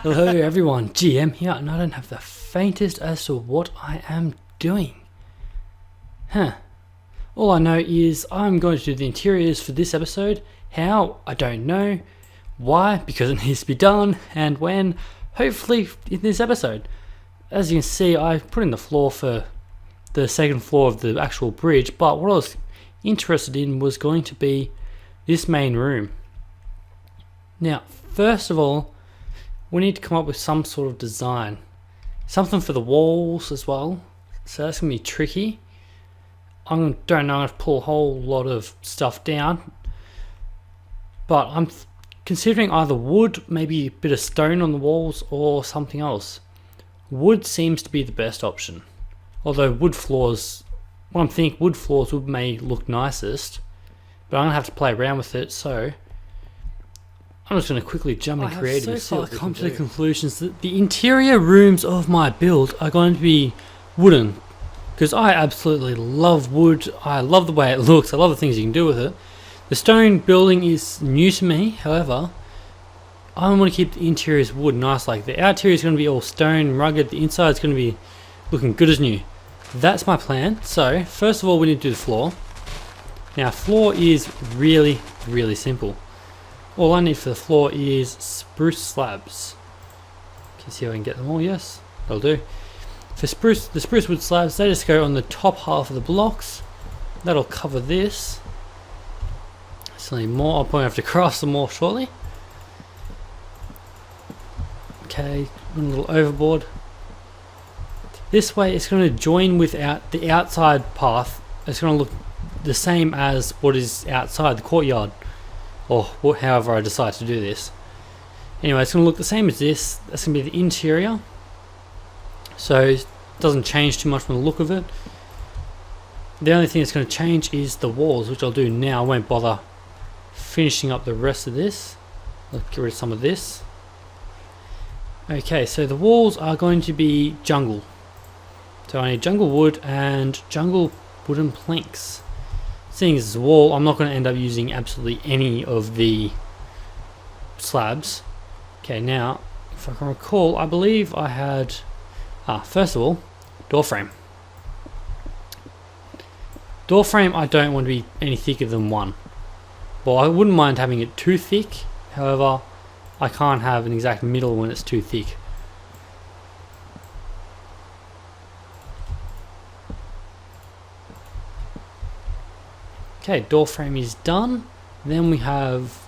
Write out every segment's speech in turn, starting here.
Hello everyone, GM here, and I don't have the faintest as to what I am doing. All I know is I'm going to do the interiors for this episode. How? I don't know. Why? Because it needs to be done. And when? Hopefully in this episode. As you can see, I put in the floor for the second floor of the actual bridge, but what I was interested in was going to be this main room. Now, first of all, we need to come up with some sort of design. Something for the walls as well. So that's going to be tricky. I don't know how to pull a whole lot of stuff down. But I'm considering either wood, maybe a bit of stone on the walls, or something else. Wood seems to be the best option. Although wood floors, well, I think wood floors may look nicest. But I'm going to have to play around with it, so I'm just going to quickly jump in creative. I have so far come to the conclusions that the interior rooms of my build are going to be wooden, because I absolutely love wood. I love the way it looks. I love the things you can do with it. The stone building is new to me, however, I want to keep the interiors wood nice. Like the exterior is going to be all stone, rugged. The inside is going to be looking good as new. That's my plan. So first of all, we need to do the floor. Now, floor is really, really simple. All I need for the floor is spruce slabs. Can you see if I can get them all? Yes, that'll do. For the spruce wood slabs, they just go on the top half of the blocks. That'll cover this. Still need more. I'll probably have to craft some more shortly. Okay, a little overboard. This way, it's going to join with the outside path. It's going to look the same as what is outside the courtyard, or however I decide to do this. Anyway, it's going to look the same as this. That's going to be the interior, so it doesn't change too much from the look of it. The only thing that's going to change is the walls, which I'll do now. I won't bother finishing up the rest of this. I'll get rid of some of this. Okay, so the walls are going to be jungle. So I need jungle wood and jungle wooden planks. Seeing as it's a wall, I'm not going to end up using absolutely any of the slabs. Okay, now, if I can recall, I believe I had, first of all, door frame. Door frame I don't want to be any thicker than 1. Well, I wouldn't mind having it too thick, however, I can't have an exact middle when it's too thick. Okay, door frame is done. Then we have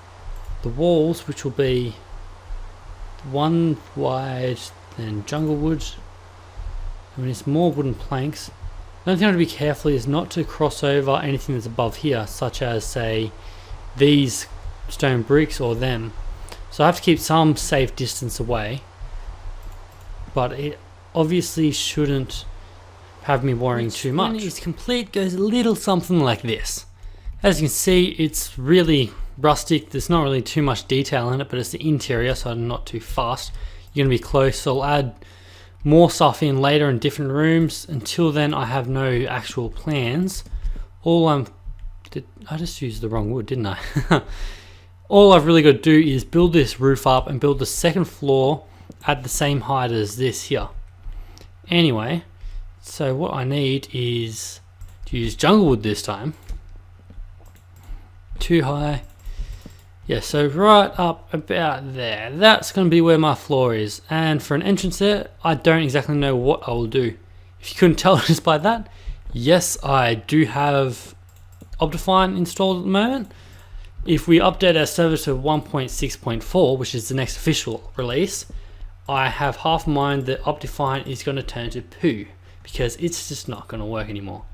the walls, which will be 1 wide, then jungle wood. And we need more wooden planks. The only thing I have to be careful is not to cross over anything that's above here, such as, say, these stone bricks or them. So I have to keep some safe distance away. But it obviously shouldn't have me worrying too much. When it's complete, goes a little something like this. As you can see, it's really rustic. There's not really too much detail in it, but it's the interior, so I'm not too fast. You're going to be close, so I'll add more stuff in later in different rooms. Until then, I have no actual plans. I just used the wrong wood, didn't I? All I've really got to do is build this roof up and build the second floor at the same height as this here. Anyway, so what I need is to use jungle wood this time. Too high. Yeah, so right up about there. That's going to be where my floor is. And for an entrance there, I don't exactly know what I will do. If you couldn't tell just by that, yes, I do have Optifine installed at the moment. If we update our server to 1.6.4, which is the next official release, I have half in mind that Optifine is going to turn to poo, because it's just not going to work anymore.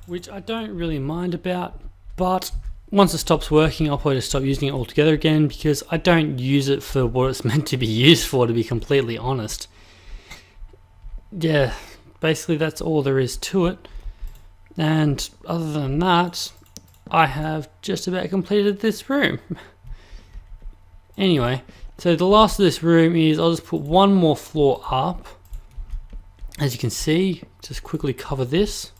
Which I don't really mind about, but once it stops working, I'll probably just stop using it altogether again, because I don't use it for what it's meant to be used for, to be completely honest. Yeah, basically that's all there is to it. And other than that, I have just about completed this room. Anyway, so the last of this room is, I'll just put one more floor up. As you can see, just quickly cover this.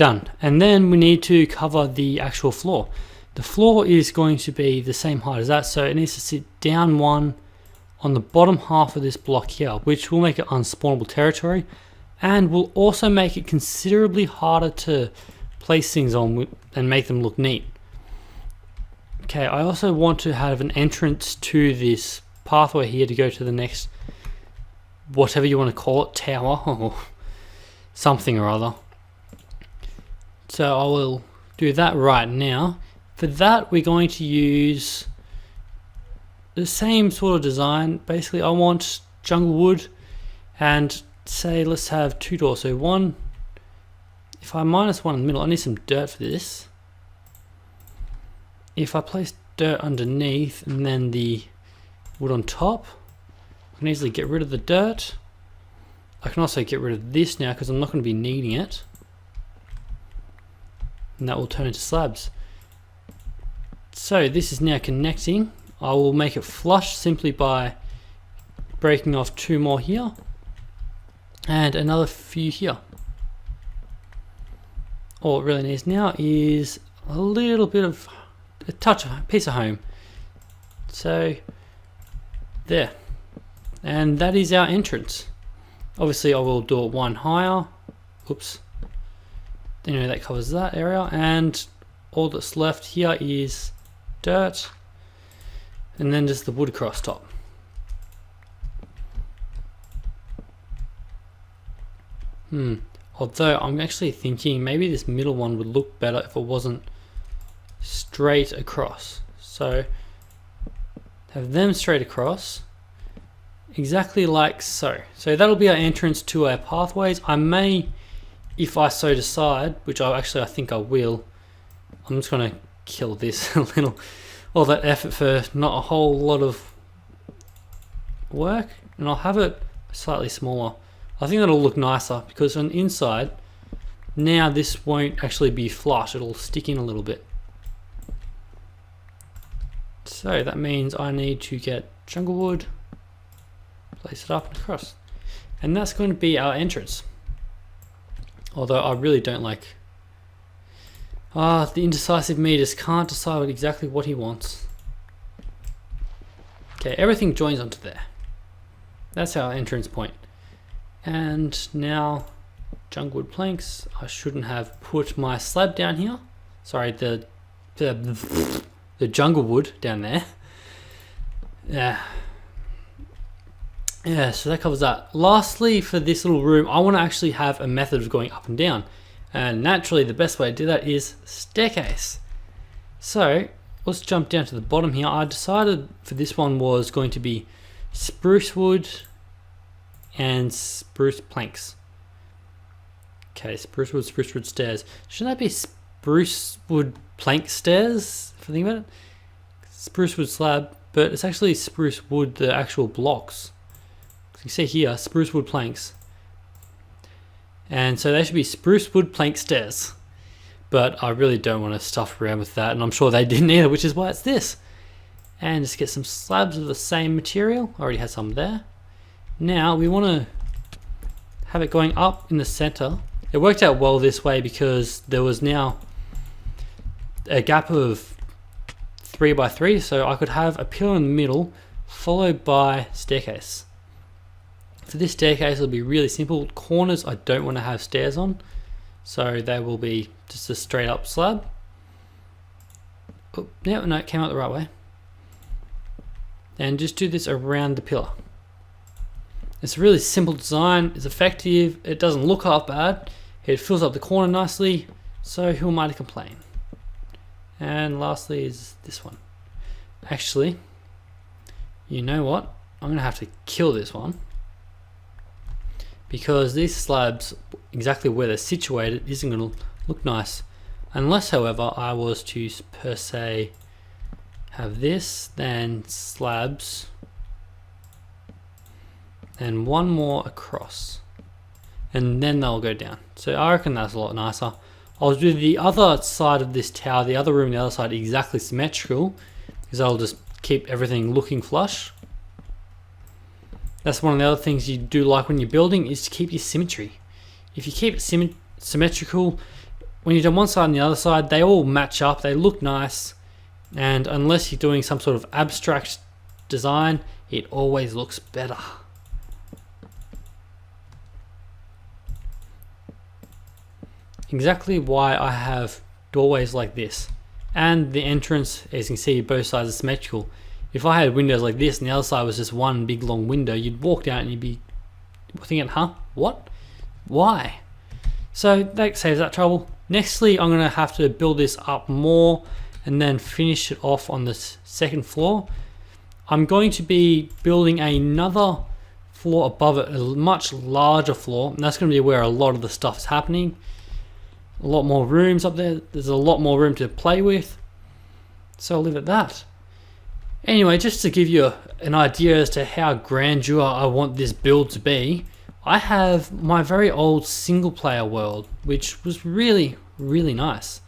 Done. And then we need to cover the actual floor. The floor is going to be the same height as that, so it needs to sit down one on the bottom half of this block here, which will make it unspawnable territory and will also make it considerably harder to place things on and make them look neat. Okay, I also want to have an entrance to this pathway here to go to the next, whatever you want to call it, tower or something or other. So I will do that right now. For that, we're going to use the same sort of design. Basically, I want jungle wood, and say let's have 2 doors. So one, if I minus 1 in the middle, I need some dirt for this. If I place dirt underneath and then the wood on top, I can easily get rid of the dirt. I can also get rid of this now because I'm not going to be needing it, and that will turn into slabs. So this is now connecting. I will make it flush simply by breaking off 2 more here and another few here. All it really needs now is a little bit of a touch of piece of home. So there, and that is our entrance. Obviously I will do it 1 higher. Oops. Anyway, that covers that area, and all that's left here is dirt and then just the wood across top. Although I'm actually thinking maybe this middle one would look better if it wasn't straight across. So have them straight across, exactly like so. So that'll be our entrance to our pathways. I may, if I so decide, which I think I will, I'm just going to kill this a little, all that effort for not a whole lot of work, and I'll have it slightly smaller. I think that'll look nicer because on the inside, now this won't actually be flush, it'll stick in a little bit. So that means I need to get jungle wood, place it up and across, and that's going to be our entrance. Although I really don't like, the indecisive me just can't decide exactly what he wants. Okay, everything joins onto there. That's our entrance point. And now jungle wood planks. I shouldn't have put my slab down here. Sorry, the jungle wood down there. Yeah, so that covers that. Lastly, for this little room, I want to actually have a method of going up and down. And naturally, the best way to do that is staircase. So let's jump down to the bottom here. I decided for this one was going to be spruce wood and spruce planks. Okay, spruce wood stairs. Shouldn't that be spruce wood plank stairs, if I think about it? Spruce wood slab, but it's actually spruce wood, the actual blocks. You can see here, spruce wood planks. And so they should be spruce wood plank stairs. But I really don't want to stuff around with that, and I'm sure they didn't either, which is why it's this. And just get some slabs of the same material. I already had some there. Now we want to have it going up in the center. It worked out well this way because there was now a gap of 3 by 3, so I could have a pillar in the middle followed by staircase. For this staircase, it'll be really simple. Corners I don't want to have stairs on, so they will be just a straight up slab. Oh, yeah, no, it came out the right way. And just do this around the pillar. It's a really simple design, it's effective, it doesn't look half bad, it fills up the corner nicely, so who am I to complain? And lastly is this one. Actually, you know what? I'm going to have to kill this one, because these slabs, exactly where they're situated, isn't going to look nice. Unless, however, I was to per se have this, then slabs, and one more across, and then they'll go down. So I reckon that's a lot nicer. I'll do the other side of this tower, the other room, the other side, exactly symmetrical, because I'll just keep everything looking flush. That's one of the other things you do like when you're building, is to keep your symmetry. If you keep it symmetrical, when you've done one side and the other side, they all match up, they look nice, and unless you're doing some sort of abstract design, it always looks better. Exactly why I have doorways like this, and the entrance, as you can see, both sides are symmetrical. If I had windows like this and the other side was just one big long window, you'd walk down and you'd be thinking, huh, what? Why? So that saves that trouble. Nextly, I'm going to have to build this up more and then finish it off on the second floor. I'm going to be building another floor above it, a much larger floor, and that's going to be where a lot of the stuff is happening. A lot more rooms up there. There's a lot more room to play with. So I'll leave it at that. Anyway, just to give you an idea as to how grandeur I want this build to be, I have my very old single player world, which was really, really nice.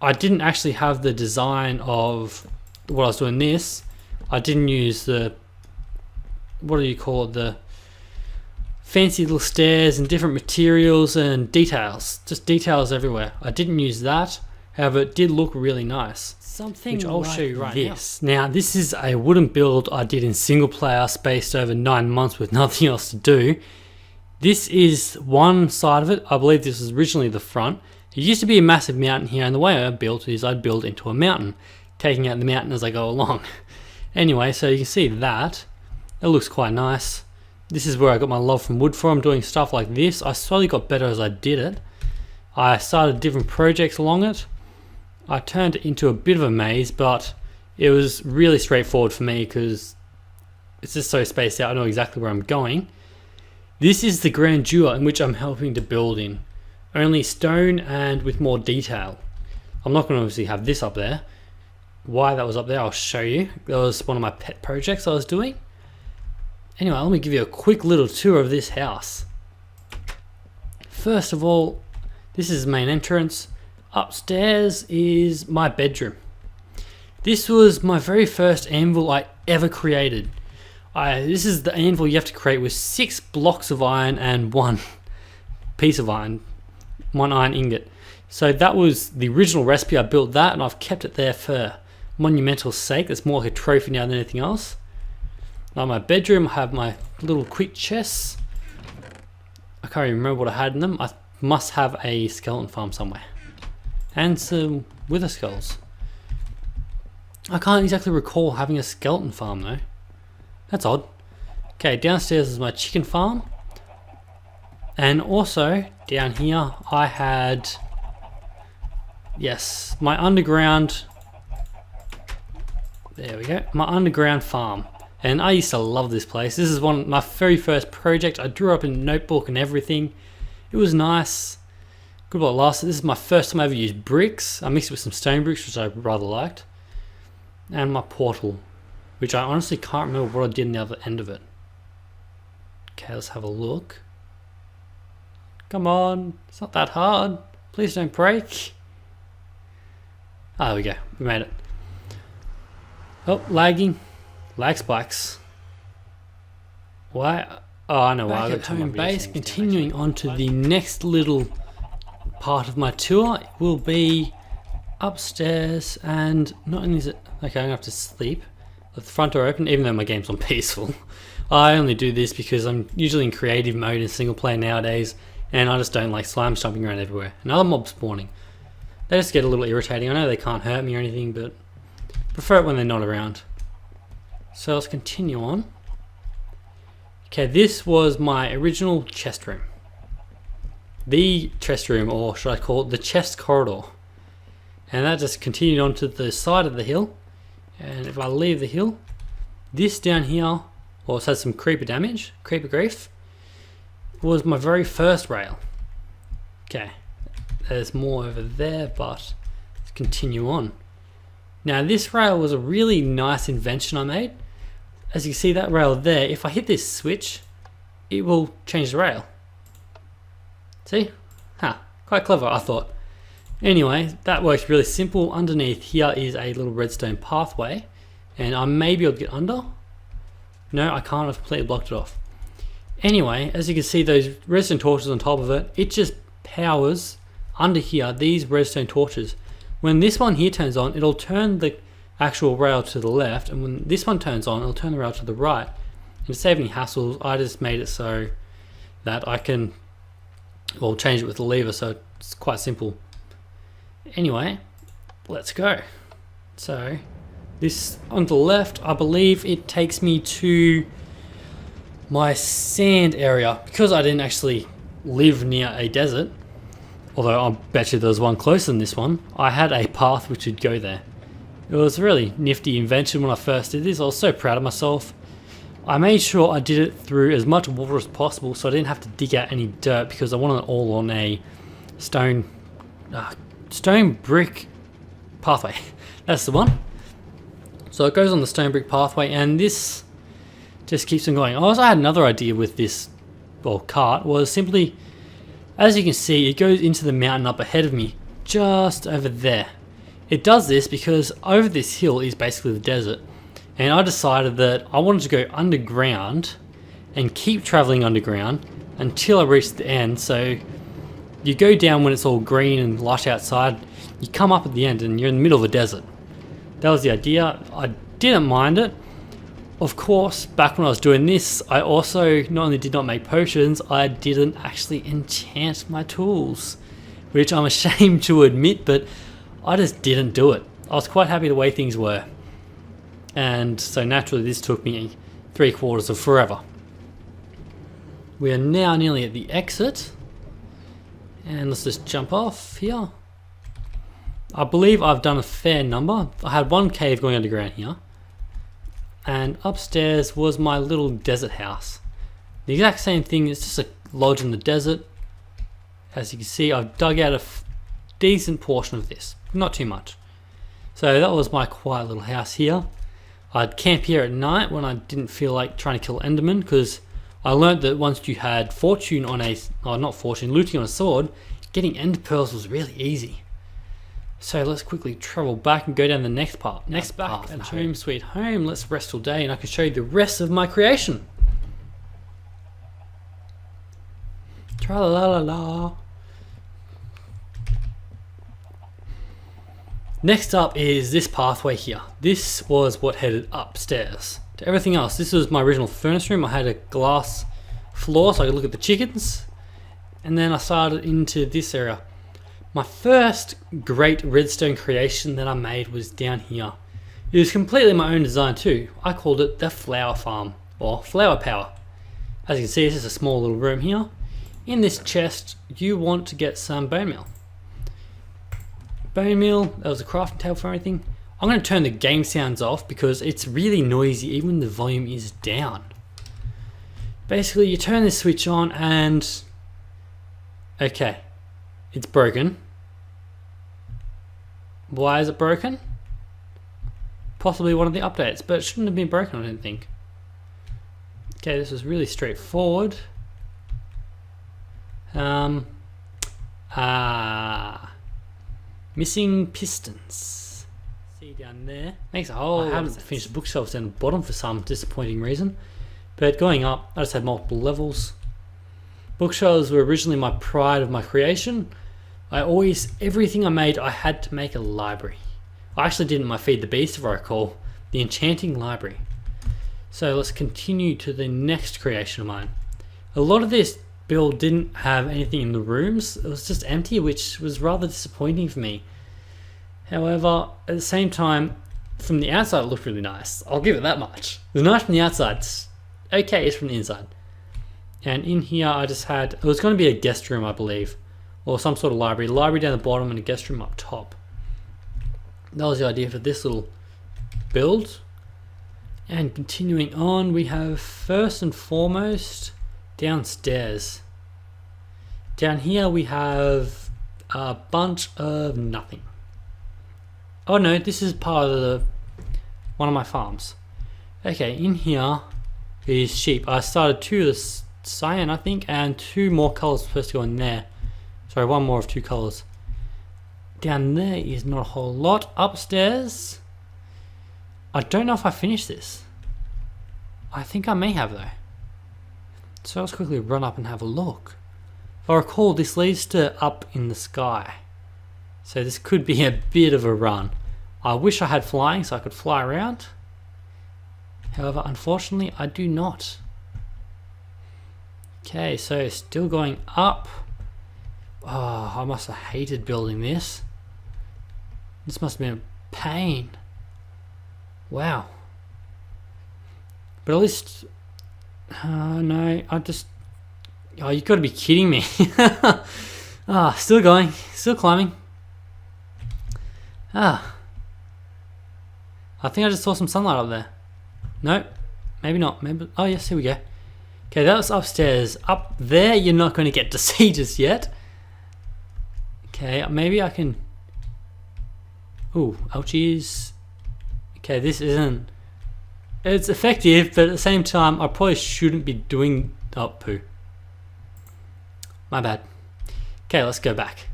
I didn't actually have the design of what I was doing this. I didn't use the, what do you call it, the fancy little stairs and different materials and details, just details everywhere. I didn't use that, however it did look really nice. Something which I'll like show you right now. Now this is a wooden build I did in single player, spaced over 9 months with nothing else to do. This is one side of it. I believe this was originally the front. It used to be a massive mountain here, and the way I built is I'd build into a mountain, taking out the mountain as I go along. Anyway, so you can see that. It looks quite nice. This is where I got my love from wood from, doing stuff like this. I slowly got better as I did it. I started different projects along it. I turned it into a bit of a maze, but it was really straightforward for me because it's just so spaced out. I know exactly where I'm going. This is the grandeur in which I'm helping to build in. Only stone and with more detail. I'm not going to obviously have this up there. Why that was up there, I'll show you. That was one of my pet projects I was doing. Anyway, let me give you a quick little tour of this house. First of all, this is the main entrance. Upstairs is my bedroom. This was my very first anvil I ever created. This is the anvil you have to create with 6 blocks of iron and 1 piece of iron, 1 iron ingot. So that was the original recipe. I built that and I've kept it there for monumental sake. It's more like a trophy now than anything else. Now my bedroom, I have my little quick chests. I can't even remember what I had in them. I must have a skeleton farm somewhere. And some wither skulls. I can't exactly recall having a skeleton farm though. That's odd. Okay, downstairs is my chicken farm. And also, down here, I had, yes, my underground, there we go, my underground farm. And I used to love this place. This is my very first project. I drew up in a notebook and everything. It was nice. Good while it lasted. This is my first time I ever used bricks. I mixed it with some stone bricks, which I rather liked. And my portal, which I honestly can't remember what I did in the other end of it. Okay, let's have a look. Come on, it's not that hard. Please don't break. Oh, there we go, we made it. Oh, lagging. Lag spikes. Why? Oh, I know why. Back at home base, continuing on to the next little part of my tour will be upstairs, and not only is it, okay, I'm gonna have to sleep with the front door open, even though my game's on peaceful. I only do this because I'm usually in creative mode in single player nowadays, and I just don't like slimes jumping around everywhere. And other mobs spawning. They just get a little irritating. I know they can't hurt me or anything, but prefer it when they're not around. So let's continue on. Okay, this was my original chest room. The chest room, or should I call it the chest corridor. And that just continued on to the side of the hill. And if I leave the hill, this down here, well, it's had some creeper damage, creeper grief, was my very first rail. Okay, there's more over there, but let's continue on. Now this rail was a really nice invention I made. As you can see, that rail there, if I hit this switch, it will change the rail. See? Huh, quite clever, I thought. Anyway, that works really simple. Underneath here is a little redstone pathway, and I may be able to get under. No, I can't, I've completely blocked it off. Anyway, as you can see, those redstone torches on top of it, it just powers under here, these redstone torches. When this one here turns on, it'll turn the actual rail to the left, and when this one turns on, it'll turn the rail to the right. And to save any hassles, I just made it so that I can, well, change it with the lever, so it's quite simple. Anyway, let's go. So this on the left, I believe it takes me to my sand area, because I didn't actually live near a desert, although I bet you there was one closer than this one. I had a path which would go there. It was a really nifty invention when I first did this. I was so proud of myself. I made sure I did it through as much water as possible, so I didn't have to dig out any dirt, because I wanted it all on a stone brick pathway. That's the one. So it goes on the stone brick pathway, and this just keeps on going. I also had another idea with this, well, cart, was simply, as you can see, it goes into the mountain up ahead of me, just over there. It does this because over this hill is basically the desert, and I decided that I wanted to go underground and keep traveling underground until I reached the end. So you go down when it's all green and lush outside, you come up at the end and you're in the middle of a desert. That was the idea. I didn't mind it. Of course, back when I was doing this, I also not only did not make potions, I didn't actually enchant my tools, which I'm ashamed to admit, but I just didn't do it. I was quite happy the way things were. And so naturally this took me 3/4 of forever. We are now nearly at the exit. And let's just jump off here. I believe I've done a fair number. I had one cave going underground here. And upstairs was my little desert house. The exact same thing, it's just a lodge in the desert. As you can see, I've dug out a decent portion of this. Not too much. So that was my quiet little house here. I'd camp here at night when I didn't feel like trying to kill Enderman, because I learned that once you had fortune on a, oh not fortune, looting on a sword, getting ender pearls was really easy. So let's quickly travel back and go down the next part. Next back and home sweet home. Let's rest all day and I can show you the rest of my creation. Tra la la la la. Next up is this pathway here. This was what headed upstairs to everything else. This was my original furnace room. I had a glass floor so I could look at the chickens. And then I started into this area. My first great redstone creation that I made was down here. It was completely my own design too. I called it the flower farm, or flower power. As you can see, this is a small little room here. In this chest, you want to get some bone meal. Bone meal, that was a crafting table for everything. I'm going to turn the game sounds off because it's really noisy even when the volume is down. Basically, you turn this switch on and... okay. It's broken. Why is it broken? Possibly one of the updates, but it shouldn't have been broken, I don't think. Okay, this was really straightforward. Missing pistons. See down there. Makes a whole... I haven't finished the bookshelves down the bottom for some disappointing reason. But going up, I just had multiple levels. Bookshelves were originally my pride of my creation. Everything I made, I had to make a library. I actually did in my Feed the Beast, if I recall, the enchanting library. So let's continue to the next creation of mine. A lot of this build didn't have anything in the rooms. It was just empty, which was rather disappointing for me. However, at the same time, from the outside it looked really nice. I'll give it that much. It was nice from the outside. It's okay, it's from the inside. And in here I just had, it was going to be a guest room I believe, or some sort of library. Library down the bottom and a guest room up top. That was the idea for this little build. And continuing on, we have first and foremost downstairs. Down here we have a bunch of nothing. Oh no, this is part of one of my farms. Okay, in here is sheep. I started 2 of the cyan I think, and 2 more colours supposed to go in there. Sorry, 1 more of 2 colours. Down there is not a whole lot. Upstairs, I don't know if I finished this. I think I may have though. So let's quickly run up and have a look. If I recall, this leads to up in the sky. So this could be a bit of a run. I wish I had flying so I could fly around. However, unfortunately, I do not. Okay, so still going up. Oh, I must have hated building this. This must have been a pain. Wow. But at least... no, I just... Oh, you've got to be kidding me. Still going. Still climbing. I think I just saw some sunlight up there. No, maybe not. Maybe. Oh, yes, here we go. Okay, that was upstairs. Up there, you're not going to get to see just yet. Okay, maybe I can... Ooh, ouchies. Okay, this isn't... It's effective, but at the same time, I probably shouldn't be doing... Oh, poo. My bad. Okay, let's go back.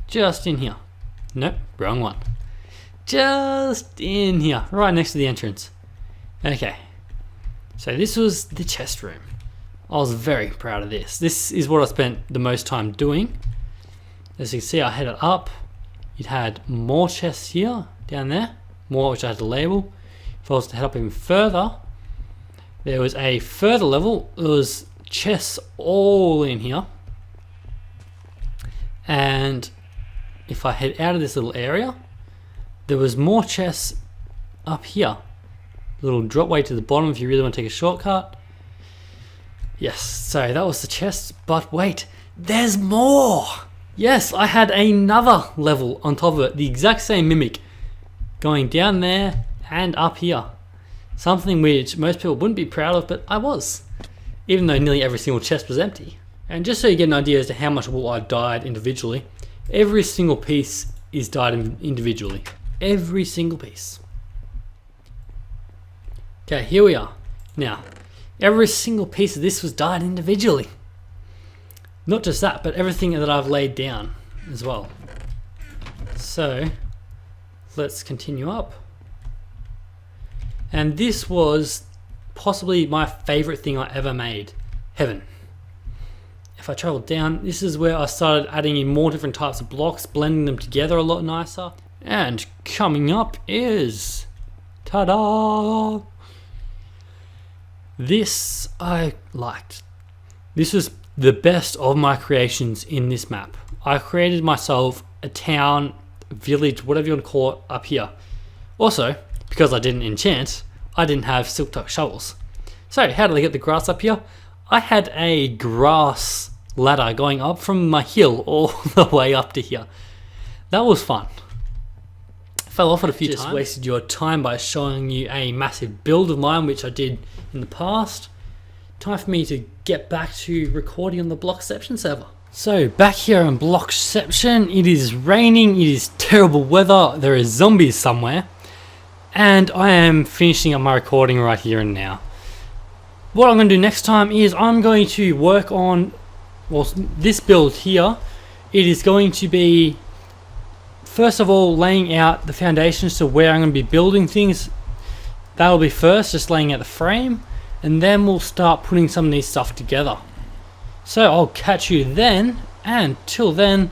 Just in here. Nope, wrong one. Just in here, right next to the entrance. Okay. So this was the chest room. I was very proud of this. This is what I spent the most time doing. As you can see, I headed up. It had more chests here, down there. More which I had to label. If I was to head up even further, there was a further level. There was chests all in here. And if I head out of this little area, there was more chests up here. Little drop way to the bottom if you really want to take a shortcut. Yes, so that was the chest, but wait, there's more! Yes, I had another level on top of it, the exact same mimic, going down there and up here. Something which most people wouldn't be proud of, but I was. Even though nearly every single chest was empty. And just so you get an idea as to how much wool I dyed individually, every single piece is dyed individually. Every single piece. Okay, here we are. Now, every single piece of this was dyed individually. Not just that, but everything that I've laid down as well. So, let's continue up. And this was possibly my favorite thing I ever made. Heaven. If I travel down, this is where I started adding in more different types of blocks, blending them together a lot nicer. And coming up is... Ta-da! This I liked. This was the best of my creations in this map. I created myself a town, village, whatever you want to call it, up here. Also, because I didn't enchant, I didn't have silk touch shovels. So how did I get the grass up here? I had a grass ladder going up from my hill all the way up to here. That was fun. Fell off it a few times. Just wasted your time by showing you a massive build of mine, which I did in the past. Time for me to get back to recording on the Blockception server. So back here on Blockception, it is raining, it is terrible weather, there is zombies somewhere, and I am finishing up my recording right here and now. What I'm going to do next time is I'm going to work on, well, this build here. It is going to be, first of all, laying out the foundations to where I'm going to be building things. That will be first, just laying out the frame, and then we'll start putting some of these stuff together. So I'll catch you then, and till then,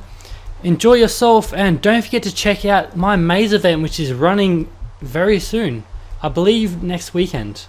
enjoy yourself, and don't forget to check out my maze event, which is running very soon. I believe next weekend.